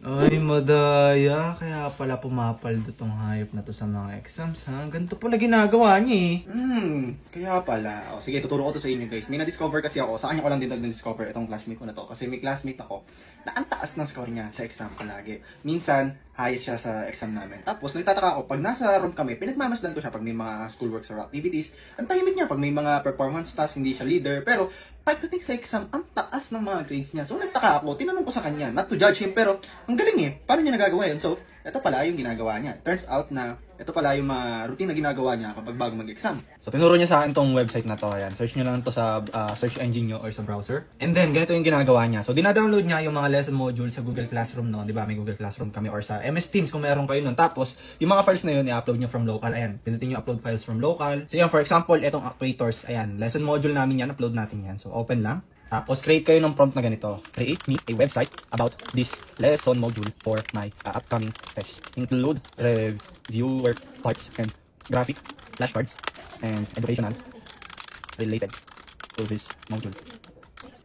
Ay, madaya. Kaya pala pumapaldo tong hayop na to sa mga exams, ha? Ganito pala ginagawa niya, eh. Kaya pala. O, sige, tuturo ko to sa inyo guys. May na-discover kasi ako. Sa kanya ko lang din na-discover itong classmate ko na to. Kasi may classmate ako na ang taas ng score niya sa exam palagi. Minsan, highest siya sa exam namin. Tapos, nagtataka ako, pag nasa room kami, pinagmamasdan ko siya pag may mga schoolworks or activities. Ang tahimik niya pag may mga performance tasks, hindi siya leader. Pero, pagdating sa exam, ang taas ng mga grades niya. So, nagtaka ako, tinanong ko sa kanya, not to judge him, pero ang galing eh. Paano niya nagagawa yun? So, ito pala yung ginagawa niya. Turns out na ito pala yung mga routine na ginagawa niya kapag bago mag-exam. So, tinuro niya sa akin tong website na to. Ayan, search nyo lang to sa search engine nyo or sa browser. And then, ganito yung ginagawa niya. So, dinadownload niya yung mga lesson module sa Google Classroom, no? Di ba? May Google Classroom kami or sa MS Teams kung meron kayo nun. Tapos, yung mga files na yun, i-upload niyo from local. Ayan, pinutin niyo upload files from local. So, yan, for example, itong actuators. Ayan, lesson module namin yan. Upload natin yan. So, open lang. Tapos, create kayo ng prompt na ganito. Create me a website about this lesson module for my upcoming test. Include reviewer parts and graphic, flashcards, and educational related to this module.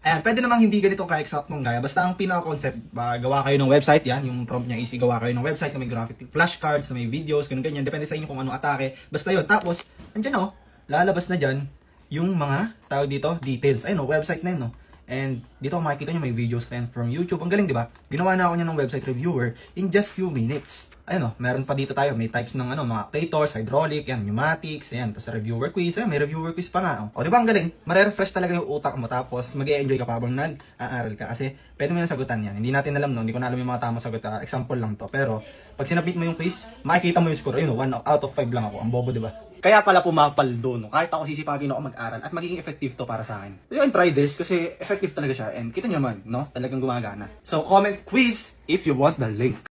Ayan, pwede namang hindi ganito ka-exact mong gaya. Basta ang pinaka-concept, gawa kayo ng website, yan, yung prompt niya is gawa kayo ng website na may graphic flashcards, na may videos, ganyan. Depende sa inyo kung ano atake. Basta yun. Tapos, andyan lalabas na dyan yung mga tawag dito, details. Ayun website na yun, And dito kung makikita nyo may videos from YouTube. Ang galing, di ba? Ginawa na ako niya ng website reviewer in just few minutes. Ayun meron pa dito tayo. May types ng mga actuators, hydraulic, yan, pneumatics, yan. Tapos reviewer quiz. Ayun, may reviewer quiz pa nga. O, di ba ang galing? Mare-refresh talaga yung utak mo. Tapos mag-e-enjoy ka pa habang nag-aaral ka. Kasi pwede mo yung sagutan yan. Hindi natin alam, Hindi ko na alam yung mga tamang sagot. Example lang to. Pero pag sinabit mo yung quiz, makikita mo yung score. Ayun, 1 out of 5 lang ako. Ang bobo, di ba? Kaya pala pumapaldo, Kahit ako sisipagin ako mag-aral at magiging effective to para sa akin. You can try this kasi effective talaga siya and kita nyo naman, Talagang gumagana. So comment quiz if you want the link.